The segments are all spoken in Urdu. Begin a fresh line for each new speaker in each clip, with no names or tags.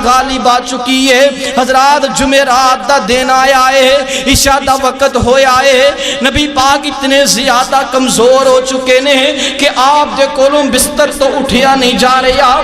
غالب آ چکی ہے. حضرات جمعرات دا دن آیا ہے, عشاء دا وقت ہویا ہے. نبی پاک اتنے زیادہ کمزور ہو چکے نے کہ آپ دے کولوں بستر تو اٹھیا نہیں جا رہا.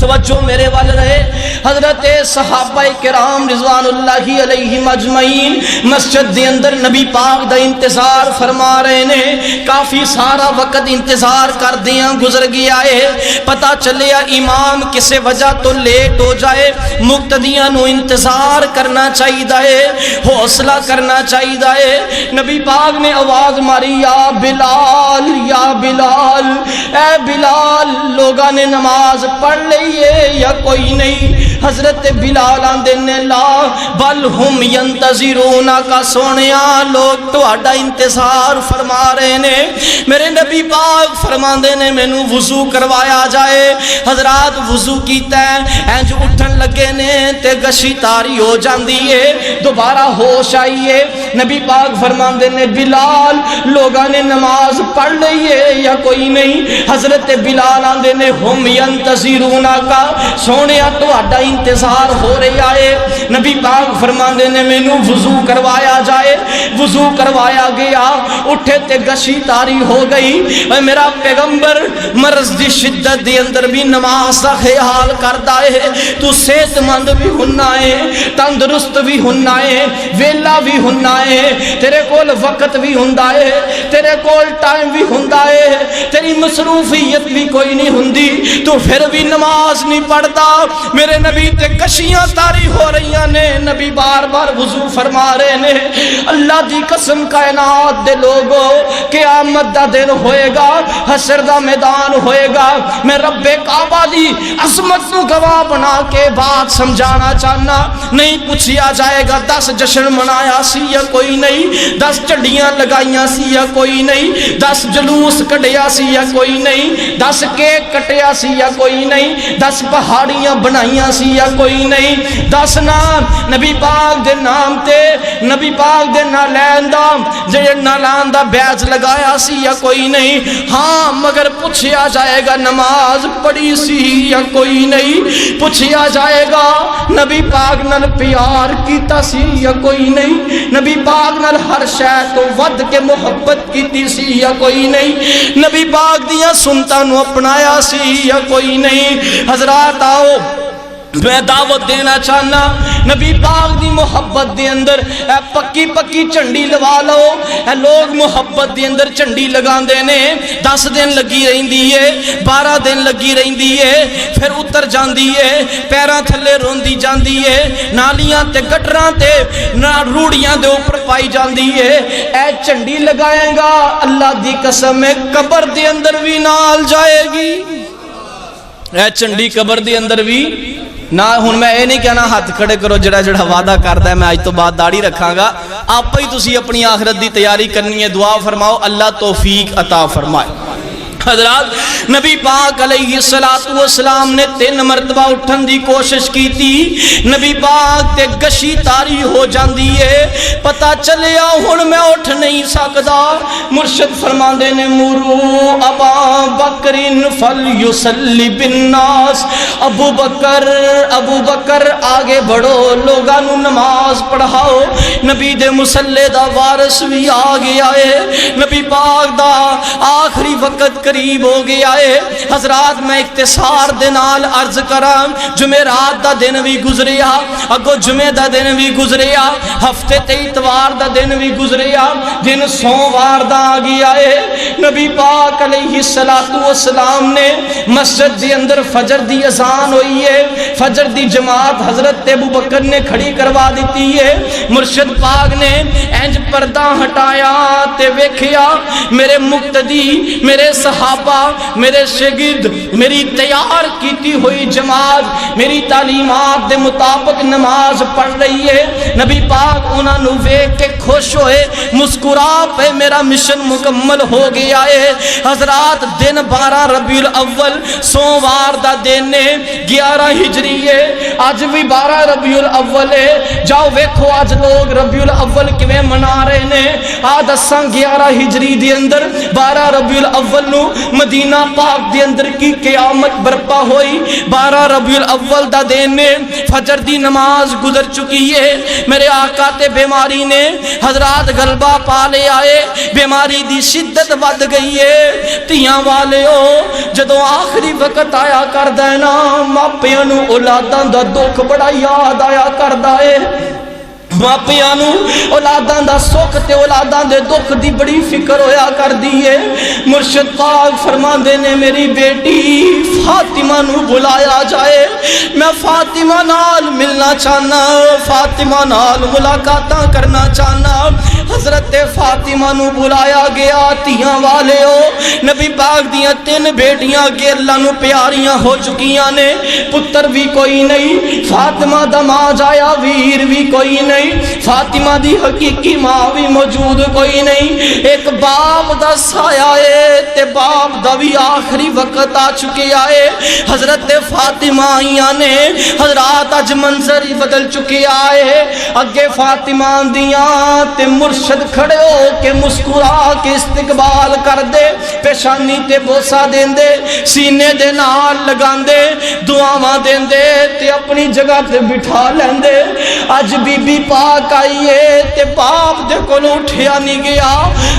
توجہ میرے وال رہے. حضرت صحابہ کرام رضوان اللہ علیہم اجمعین مسجد دے اندر نبی پاک دا انتظار فرما رہے نے. کافی سارا وقت انتظار کر دیاں گزر گیا ہے. پتا چلیا امام کسے وجہ تو لیٹ ہو جائے, مقتدیاں نو انتظار کرنا چاہیے, حوصلہ کرنا چاہیے. نبی پاک نے آواز ماری, یا بلال یا بلال, اے بلال لوگاں نے نماز پڑھ لی یا کوئی نہیں. حضرت بلال آندے نے لا بل ہم ینتظرون کا سونیا, لوگ تو آڈا انتظار فرما رہے نے. میرے نبی پاک فرماندے نے مینوں وضو کروایا جائے. حضرات وضو کیتا ہے, انج اٹھن لگے نے تے گشی تاری ہو جاندی ہے, دوبارہ ہوش آئیے. نبی پاک فرماندے نے بلال لوگاں نے نماز پڑھ لئی ہے یا کوئی نہیں. حضرت بلال آندے نے ہم ینتظرون کا سونیا تو آڈا انتظار ہو رہا ہے. نبی پاک فرماندے نے مینوں وضو کروایا جائے. وضو کروایا گیا, اٹھے تے گشی تاری ہو گئی. اے میرا پیغمبر مرض دی شدت دے اندر بھی نماز دا خیال کردا ہے. تو صحت مند بھی ہونا ہے, تندرست بھی ہونا ہے, ویلا بھی ہونا ہے, تیرے کول وقت بھی ہوندا ہے, تیرے کول ٹائم بھی ہوندا ہے, تیری مصروفیت بھی کوئی نہیں ہوندی, تو پھر بھی نماز نہیں پڑھتا. میرے نبی تے کشیاں تاری ہو رہی نے. نبی بار بار وضو فرما رہے نے. اللہ دی قسم کائنات دے لوگو, قیامت دا دن ہوئے گا, حشر دا میدان ہوئے گا. میں رب کعبہ دی عظمت نو گواہ بنا کے بات سمجھانا چاہنا. نہیں پوچھیا جائے گا 10 جشن منایا سی یا کوئی نہیں, 10 چڑیاں لگائیاں سی یا کوئی نہیں, 10 جلوس کٹیا سی یا کوئی نہیں, 10 کیک کٹیا سی یا کوئی نہیں, 10 پہاڑیاں بنائیاں سی یا کوئی نہیں, 10 نام نبی پاک دے نام تے نبی پاک دے نالین دا جے نالان دا بیعت لگایا سی یا کوئی نہیں. ہاں مگر پوچھیا جائے گا نماز پڑھی سی یا کوئی نہیں, پوچھیا جائے گا نبی پاک نال پیار کیتا سی یا کوئی نہیں, نبی پاک نال ہر شے تو ود کے محبت کیتی سی یا کوئی نہیں, نبی پاک دیاں سنتاں نو اپنایا سی یا کوئی نہیں. حضرات آؤ میں دعوت دینا چاہنا, نبی پاک دی محبت دے اندر اے پکی پکی چنڈی لوا لو. اے لوگ محبت دے اندر چنڈی لگان دینے 10 دن لگی رہندی ہے, 12 دن لگی رہندی ہے, پھر اتر جاندی ہے, پیراں تھلے روندی جاندی ہے, نالیاں تے گٹراں تے روڑیاں دے اوپر پائی جاندی ہے. اے چنڈی لگائیں گا اللہ دی قسم ہے قبر دے اندر بھی نال جائے گی. اے چنڈی قبر دے اندر بھی نہ. ہن میں یہ نہیں کہنا ہاتھ کھڑے کرو جڑا جڑا وعدہ کرتا ہے میں آج تو بعد داڑھی رکھاں گا. آپ ہی تسی اپنی آخرت دی تیاری کرنی ہے. دعا فرماؤ اللہ توفیق عطا فرمائے. حضرات نبی پاک علیہ السلام نے 3 مرتبہ اٹھن دی کوشش کی تھی. نبی پاک تے گشی تاری ہو جاندی ہے, پتا چلیا ہن میں اٹھ نہیں سکدا. مرشد فرماندے نے مرو ابا بکر فلیصلی بالناس, ابو بکر آگے بڑھو, لوگاں نو نماز پڑھاؤ. نبی دے مصلی دا وارث بھی آ گیا ہے, نبی پاک دا آخری وقت قریب ہو گیا ہے. حضرات میں اختصار دے نال عرض کراں, جمعرات دا دن بھی گزریا, اگو جمعہ دا دن بھی گزریا, ہفتے تے اتوار دا دن بھی گزریا, دن سوموار دا آ گیا ہے. نبی پاک علیہ السلام نے مسجد دے اندر فجر دی اذان ہوئی ہے, فجر دی جماعت حضرت ابو بکر نے کھڑی کروا دیتی ہے. مرشد پاک نے انج پردہ ہٹایا تے ویکھیا میرے مقتدی, میرے صحابہ, میرے شاگرد, میری تیار کیتی ہوئی جماعت میری تعلیمات دے مطابق نماز پڑھ رہی ہے. نبی پاک انہاں نو ویکھ کے خوش ہوئے, مسکرا پہ میرا مشن مکمل ہو گیا ہے. حضرات دن 12 ربیع الاول سوموار دا دن ہے, 11 ہجری ہے, آج بھی 12 ربیع الاول ہے. جاؤ ویکھو آج لوگ ربیع الاول کیویں منا رہے نے. آ دساں 11 ہجری دے اندر 12 ربیع الاول نو مدینہ پاک دے اندر کی قیامت برپا ہوئی 12 ربیع الاول دا دن نے فجر دی نماز گزر چکی ہے میرے آقا تے بیماری نے حضرات غلبہ پا لے آئے بیماری دی شدت ود گئی ہے تیاں والے ہو جدوں آخری وقت آیا کردا ہے نا ماپیاں نو اولاداں دا دکھ بڑا یاد آیا کردا ہے ماپیاں نو اولاداں دا سکھ تے اولاداں دے دکھ دی بڑی فکر ہویا کر دیئے مرشد پاک فرماندے نے میری بیٹی فاطمہ نو بلایا جائے میں فاطمہ نال ملنا چاہنا فاطمہ نال ملاقاتاں کرنا چاہنا حضرت فاطمہ نو بلایا گیا تیاں والے ہو نبی پاک دیاں 3 بیٹیاں کے اللہ نو پیاریاں ہو چکیاں نے پتر بھی کوئی نہیں فاطمہ دا ماں جایا ویر بھی کوئی نہیں فاطمہ دی حقیقی ماں بھی موجود کوئی نہیں ایک باپ دا سایہ ہے تے باپ دا بھی آخری وقت آ چکے آئے حضرت فاطمہ آئیاں نے حضرات اج منظر ہی بدل چکے آئے اگے فاطمہ دیاں تے مرشد کھڑے ہو کے مسکرا کے استقبال کر دے پیشانی تے بوسا دین دے سینے دے نال لگان دے دعاواں دین دے تے اپنی جگہ تے بٹھا لین دے اج بی بی پاک آئیے تے باپ دے کولوں اٹھیا نہیں گیا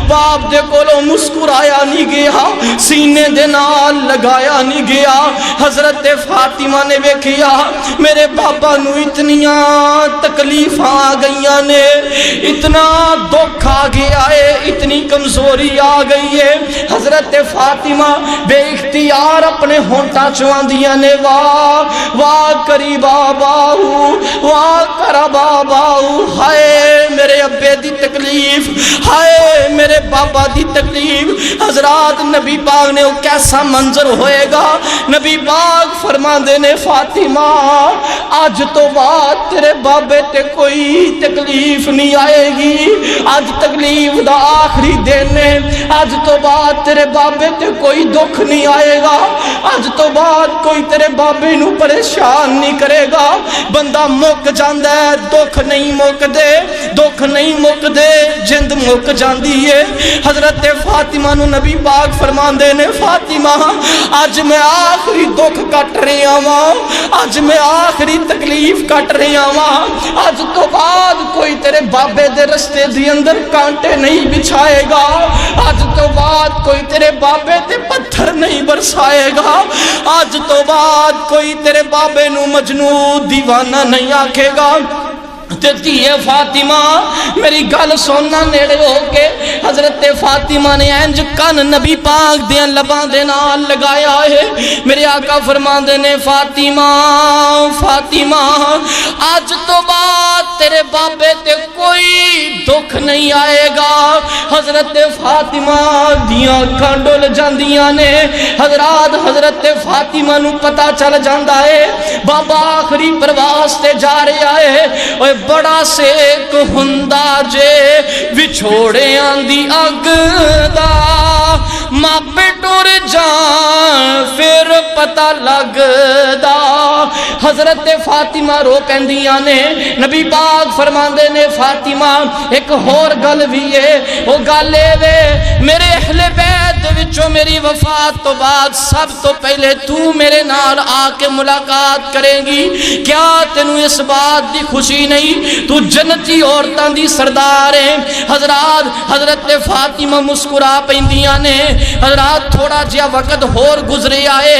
باپ دے کولوں مسکرایا نہیں گیا سینے دے نال لگایا نہیں گیا حضرت فاطمہ نے ویکھیا میرے بابا نو اتنیاں تکلیف آ گئیاں نے اتنا دکھ آ گیا ہے اتنی کمزوری آ گئی ہے حضرت فاطمہ بے اختیار اپنے ہونٹا چواندیاں نے واہ واہ کری باباہو واہ کرا باباہو ہائے میرے ابے دی تکلیف ہائے میرے بابا دی تکلیف حضرات نبی پاک نے وہ کیسا منظر ہوئے گا نبی پاک فرماندے نے فاطمہ آج تو بعد تیرے بابے تے کوئی تکلیف نہیں آئے گی آج تکلیف دا آخری دن ہے آج تو بعد تیرے بابے تے کوئی دکھ نہیں آئے گا آج تو بعد کوئی تیرے بابے نو پریشان نہیں کرے گا بندہ مک جاندہ ہے دکھ نہیں مک دے دکھ نہیں مک دے جند مک جاندی ہے حضرت فاطمہ نو نبی پاک فرماندے نے فاطمہ آج میں آخری دکھ کٹ رہی آواں آج میں آخری تکلیف کٹ رہی آواں آج تو بعد کوئی تیرے بابے دے رستے دی اندر کانٹے نہیں بچھائے گا آج تو بعد کوئی تیرے بابے تے پتھر نہیں برسائے گا آج تو بعد کوئی تیرے بابے نو مجنون دیوانہ نہیں آکھے گا تیئے فاطمہ میری گل سننا نیڑے ہو کے حضرت فاطمہ نے انج کن نبی پاک دیاں لباں دے نال لگایا ہے میرے آقا فرماندے نے فاطمہ فاطمہ آج تو بعد تیرے بابے تے کوئی دکھ نہیں آئے گا حضرت فاطمہ دیاں اکھاں ڈول جاندیاں نے حضرات حضرت فاطمہ نو پتہ چل جاندا ہے بابا آخری پرواز تے جا رہا ہے اوے بڑا سیک ہندا جے وچھوڑے آندی اگ دا ماپے ٹور جان پھر پتہ لگ دا حضرت فاطمہ رو کہندیاں نے نبی پاک فرماندے نے فاطمہ ایک ہور گل بھی ہے وہ گل وے میرے اہل بیت وچوں میری وفات تو بعد سب تو پہلے تو میرے نال آ کے ملاقات کرے گی کیا تینوں اس بات دی خوشی نہیں تو جنتی عورتاں دی سردار ہے حضرات حضرت فاطمہ مسکرا پیندیاں نے حضرات تھوڑا جیا وقت ہور گزرے آئے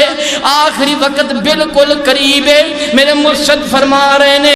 آخری وقت بالکل قریب ہے میرے مرشد فرما رہے نے